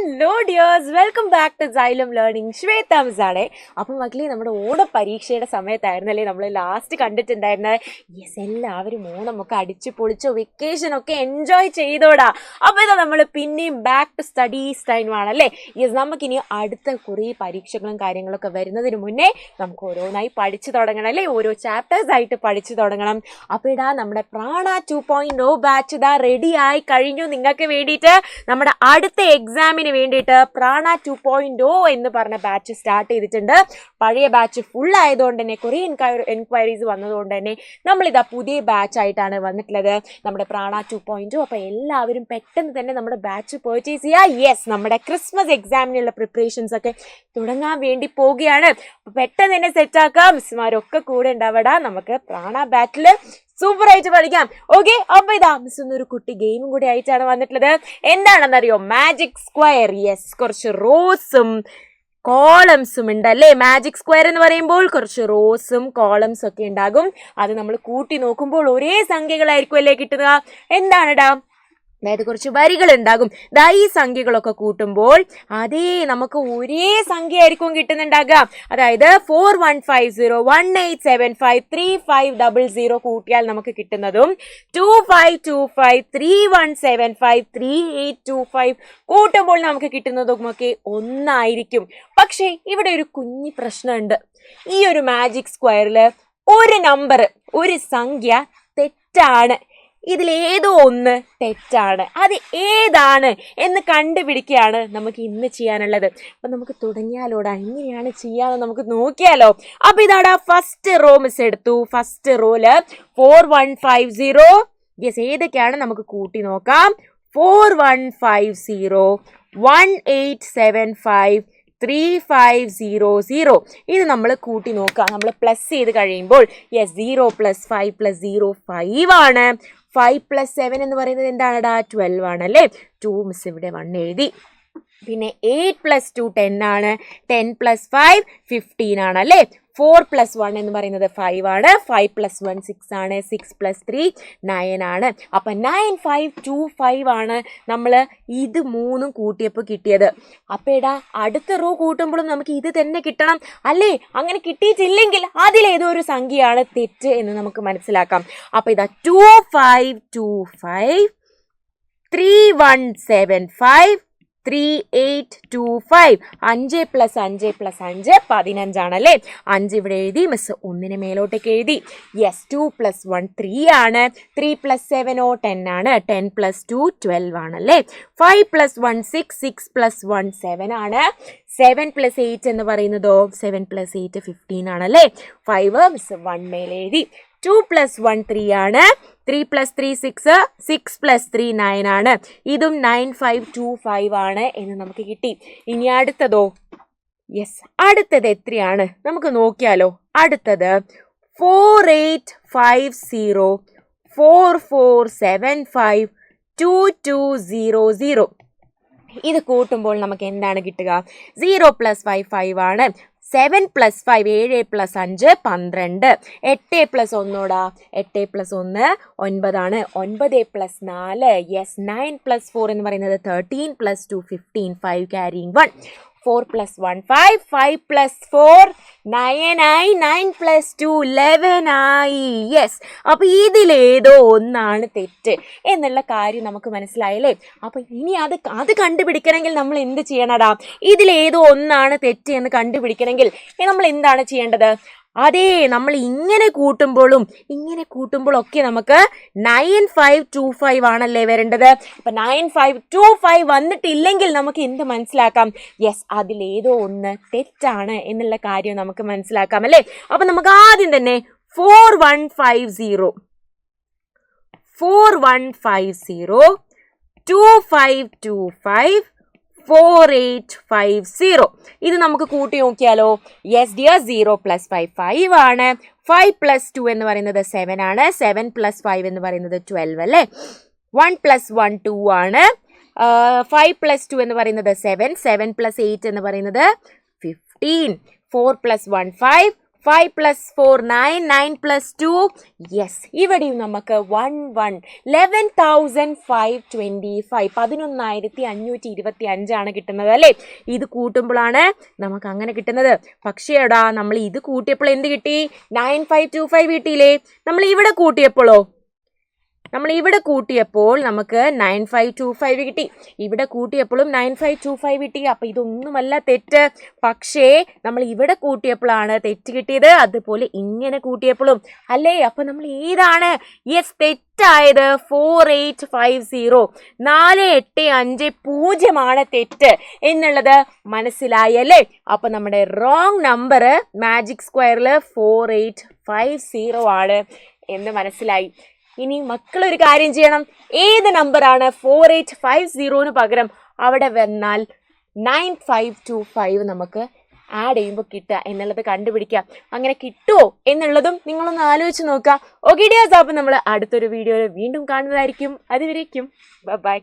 Hello dears, welcome back to Xylem learning. Shweta മിസ്സാണേ. അപ്പം മക്കളെ, നമ്മുടെ ഓണ പരീക്ഷയുടെ സമയത്തായിരുന്നല്ലേ നമ്മൾ ലാസ്റ്റ് കണ്ടിട്ടുണ്ടായിരുന്നത്. യെസ്, എല്ലാവരും ഓണമൊക്കെ അടിച്ചു പൊളിച്ചോ, വെക്കേഷനൊക്കെ എൻജോയ് ചെയ്തോടാ. അപ്പോൾ ഇതാ നമ്മൾ പിന്നെയും ബാക്ക് ടു സ്റ്റഡീസ് ടൈം ആണല്ലേ. യെസ്, നമുക്കിനി അടുത്ത കുറേ പരീക്ഷകളും കാര്യങ്ങളൊക്കെ വരുന്നതിന് മുന്നേ നമുക്ക് ഓരോന്നായി പഠിച്ചു തുടങ്ങണം അല്ലേ. ഓരോ ചാപ്റ്റേഴ്സ് ആയിട്ട് പഠിച്ചു തുടങ്ങണം. അപ്പോൾ ഇതാ നമ്മുടെ പ്രാണ 2.0 ബാച്ച് ഇതാ റെഡി ആയി കഴിഞ്ഞു നിങ്ങൾക്ക് വേണ്ടിയിട്ട്. നമ്മുടെ അടുത്ത എക്സാമിന് വേണ്ടിയിട്ട് പ്രാണ 2.0 എന്ന് പറഞ്ഞ ബാച്ച് സ്റ്റാർട്ട് ചെയ്തിട്ടുണ്ട്. പഴയ ബാച്ച് ഫുൾ ആയതുകൊണ്ട് തന്നെ കുറേ എൻക്വയറീസ് വന്നതുകൊണ്ട് തന്നെ നമ്മളിതാ പുതിയ ബാച്ച് ആയിട്ടാണ് വന്നിട്ടുള്ളത്, നമ്മുടെ പ്രാണ 2.0. അപ്പോൾ എല്ലാവരും പെട്ടെന്ന് തന്നെ നമ്മുടെ ബാച്ച് പർച്ചേസ് ചെയ്യുക. യെസ്, നമ്മുടെ ക്രിസ്മസ് എക്സാമിനുള്ള പ്രിപ്പറേഷൻസ് ഒക്കെ തുടങ്ങാൻ വേണ്ടി പോവുകയാണ്. പെട്ടെന്ന് തന്നെ സെറ്റാക്കാം. മിസ്സുമാരൊക്കെ കൂടെ ഉണ്ടാവടാ. നമുക്ക് പ്രാണ ബാറ്റിൽ സൂപ്പർ ആയിട്ട് പഠിക്കാം. ഓക്കെ, അപ്പൊ ഇതാ മിസ് ഒരു കുട്ടി ഗെയിമും കൂടി ആയിട്ടാണ് വന്നിട്ടുള്ളത്. എന്താണെന്നറിയോ? Magic square. യെസ്, കുറച്ച് റോസും കോളംസും ഉണ്ട് അല്ലേ. മാജിക് സ്ക്വയർ എന്ന് പറയുമ്പോൾ കുറച്ച് റോസും കോളംസും ഒക്കെ ഉണ്ടാകും. അത് നമ്മൾ കൂട്ടി നോക്കുമ്പോൾ ഒരേ സംഖ്യകളായിരിക്കും അല്ലേ കിട്ടുക. എന്താണെടാ? അതായത് കുറച്ച് വരികൾ ഉണ്ടാകും. ഈ സംഖ്യകളൊക്കെ കൂട്ടുമ്പോൾ അതേ നമുക്ക് ഒരേ സംഖ്യ ആയിരിക്കും കിട്ടുന്നുണ്ടാകുക. അതായത് 4150 1875 3500 കൂട്ടിയാൽ നമുക്ക് കിട്ടുന്നതും 2525 3175 3825 കൂട്ടുമ്പോൾ നമുക്ക് കിട്ടുന്നതും ഒക്കെ ഒന്നായിരിക്കും. പക്ഷേ ഇവിടെ ഒരു കുഞ്ഞു പ്രശ്നമുണ്ട്. ഈ ഒരു മാജിക് സ്ക്വയറിൽ ഒരു നമ്പർ, ഒരു സംഖ്യ തെറ്റാണ്. ഇതിലേതോ ഒന്ന് തെറ്റാണ്. അത് ഏതാണ് എന്ന് കണ്ടുപിടിക്കുകയാണ് നമുക്ക് ഇന്ന് ചെയ്യാനുള്ളത്. അപ്പം നമുക്ക് തുടങ്ങിയാലോടാ. എങ്ങനെയാണ് ചെയ്യാന്ന് നമുക്ക് നോക്കിയാലോ. അപ്പം ഇതാടാ ഫസ്റ്റ് റോ മിസ് എടുത്തു. ഫസ്റ്റ് റോയില് 4150. യെസ്, ഏതൊക്കെയാണ് നമുക്ക് കൂട്ടി നോക്കാം. 4150 1875 3500. ഇത് നമ്മൾ കൂട്ടി നോക്കാം. നമ്മൾ പ്ലസ് ചെയ്ത് കഴിയുമ്പോൾ യെസ് 0 + 5 + 0 5 ആണ്. 5 + 7 എന്ന് പറയുന്നത് എന്താണെടാ? 12 ആണല്ലേ. 2 മിസ് ഇവിടെ 1 എഴുതി. പിന്നെ 8 + 2 10 ആണ്. 10 + 5 15 ആണല്ലേ. 4 + 1 എന്ന് പറയുന്നത് 5 ആണ്. 5 + 1 6 ആണ്. 6 + 3 9 ആണ്. അപ്പം 9525 ആണ് നമ്മൾ ഇത് മൂന്നും കൂട്ടിയപ്പോൾ കിട്ടിയത്. അപ്പം എടാ, അടുത്ത റോ കൂട്ടുമ്പോഴും നമുക്ക് ഇത് തന്നെ കിട്ടണം അല്ലേ. അങ്ങനെ കിട്ടിയിട്ടില്ലെങ്കിൽ അതിലേതോ ഒരു സംഖ്യയാണ് തെറ്റ് എന്ന് നമുക്ക് മനസ്സിലാക്കാം. അപ്പം ഇതാ 2525 3175 3825. 5 + 5 + 5 15 ആണല്ലേ. 5 ഇവിടെ എഴുതി. മിസ് ഒന്നിന് മേലോട്ടേക്ക് എഴുതി. യെസ്, 2 + 1 3 ആണ്. 3 + 7 10 ആണ്. 10 + 2 12 ആണല്ലേ. 5 + 1 6 6 + 1 7 ആണ്. 7 + 8 എന്ന് പറയുന്നതോ 7 + 8 15 ആണല്ലേ. 5 മിസ് 1 മേലെ എഴുതി. 2 + 1 3 ആണ്. 3 + 3 6 6 + 3 9 ആണ്. ഇതും 9525 ആണ് എന്ന് നമുക്ക് കിട്ടി. ഇനി അടുത്തതോ? യെസ്, അടുത്തത് എത്രയാണ് നമുക്ക് നോക്കിയാലോ. അടുത്തത് 4850 4475 2200. ഇത് കൂട്ടുമ്പോൾ നമുക്ക് എന്താണ് കിട്ടുക? 0 + 5 5 ആണ്. 7 + 5 7 + 5 12. 8 + 1 8 + 1 9 ആണ്. 9 + 4 യെസ് 9 + 4 എന്ന് പറയുന്നത് 13 + 2 15 5 carrying 1. 4 + 1 5 5 + 4 9 ആയി. 9 + 2 11 ആയി. യെസ്, അപ്പോൾ ഇതിലേതോ ഒന്നാണ് തെറ്റ് എന്നുള്ള കാര്യം നമുക്ക് മനസ്സിലായല്ലേ. അപ്പോൾ ഇനി അത് കണ്ടുപിടിക്കണമെങ്കിൽ നമ്മൾ എന്ത് ചെയ്യണടാ? ഇതിലേതോ ഒന്നാണ് തെറ്റ് എന്ന് കണ്ടുപിടിക്കണമെങ്കിൽ നമ്മൾ എന്താണ് ചെയ്യേണ്ടത്? അതേ, നമ്മൾ ഇങ്ങനെ കൂട്ടുമ്പോഴൊക്കെ നമുക്ക് 9525 ആണല്ലേ വരേണ്ടത്. അപ്പം 9525 വന്നിട്ടില്ലെങ്കിൽ നമുക്ക് എന്ത് മനസ്സിലാക്കാം? യെസ്, അതിലേതോ ഒന്ന് തെറ്റാണ് എന്നുള്ള കാര്യം നമുക്ക് മനസ്സിലാക്കാം അല്ലേ. അപ്പം നമുക്ക് ആദ്യം തന്നെ 4150 2525 4850. ഇത് നമുക്ക് കൂട്ടി നോക്കിയാലോ. യെസ് ഡിയർ, 0 + 5 5 ആണ്. 5 + 2 എന്ന് പറയുന്നത് 7 ആണ്. 7 + 5 എന്ന് പറയുന്നത് 12 അല്ലേ. 1 + 1 2 ആണ്. 5 + 2 എന്ന് പറയുന്നത് 7. 7 + 8 എന്ന് പറയുന്നത് 15. 4 + 1 5 5 + 4 9, 9 + 2 യെസ്, ഇവിടെയും നമുക്ക് 1 1 11,525 11,525 ആണ് കിട്ടുന്നത് അല്ലേ. ഇത് കൂട്ടുമ്പോഴാണ് നമുക്ക് അങ്ങനെ കിട്ടുന്നത്. പക്ഷേ എടാ നമ്മൾ ഇത് കൂട്ടിയപ്പോൾ എന്ത് കിട്ടി? 9525 കിട്ടിയില്ലേ. നമ്മൾ ഇവിടെ കൂട്ടിയപ്പോൾ നമുക്ക് 9525 കിട്ടി. ഇവിടെ കൂട്ടിയപ്പോഴും 9525 കിട്ടി. അപ്പൊ ഇതൊന്നുമല്ല തെറ്റ്. പക്ഷേ നമ്മൾ ഇവിടെ കൂട്ടിയപ്പോഴാണ് തെറ്റ് കിട്ടിയത്. അതുപോലെ ഇങ്ങനെ കൂട്ടിയപ്പോഴും അല്ലേ. അപ്പൊ നമ്മൾ ഏതാണ്? യെസ്, തെറ്റായത് 4850 4850 തെറ്റ് എന്നുള്ളത് മനസ്സിലായി അല്ലേ. അപ്പൊ നമ്മുടെ റോങ് നമ്പർ മാജിക് സ്ക്വയറിൽ 4850 ആണ് എന്ന് മനസ്സിലായി. ഇനി മക്കളൊരു കാര്യം ചെയ്യണം. ഏത് നമ്പറാണ് 4850 പകരം അവിടെ വന്നാൽ 9525 നമുക്ക് ആഡ് ചെയ്യുമ്പോൾ കിട്ടുക എന്നുള്ളത് കണ്ടുപിടിക്കുക. അങ്ങനെ കിട്ടുമോ എന്നുള്ളതും നിങ്ങളൊന്ന് ആലോചിച്ച് നോക്കുക. ഓക്കെ ഡിയേഴ്സ്, അപ്പം നമ്മൾ അടുത്തൊരു വീഡിയോയിൽ വീണ്ടും കാണുന്നതായിരിക്കും. അതുവരേക്കും ബൈ.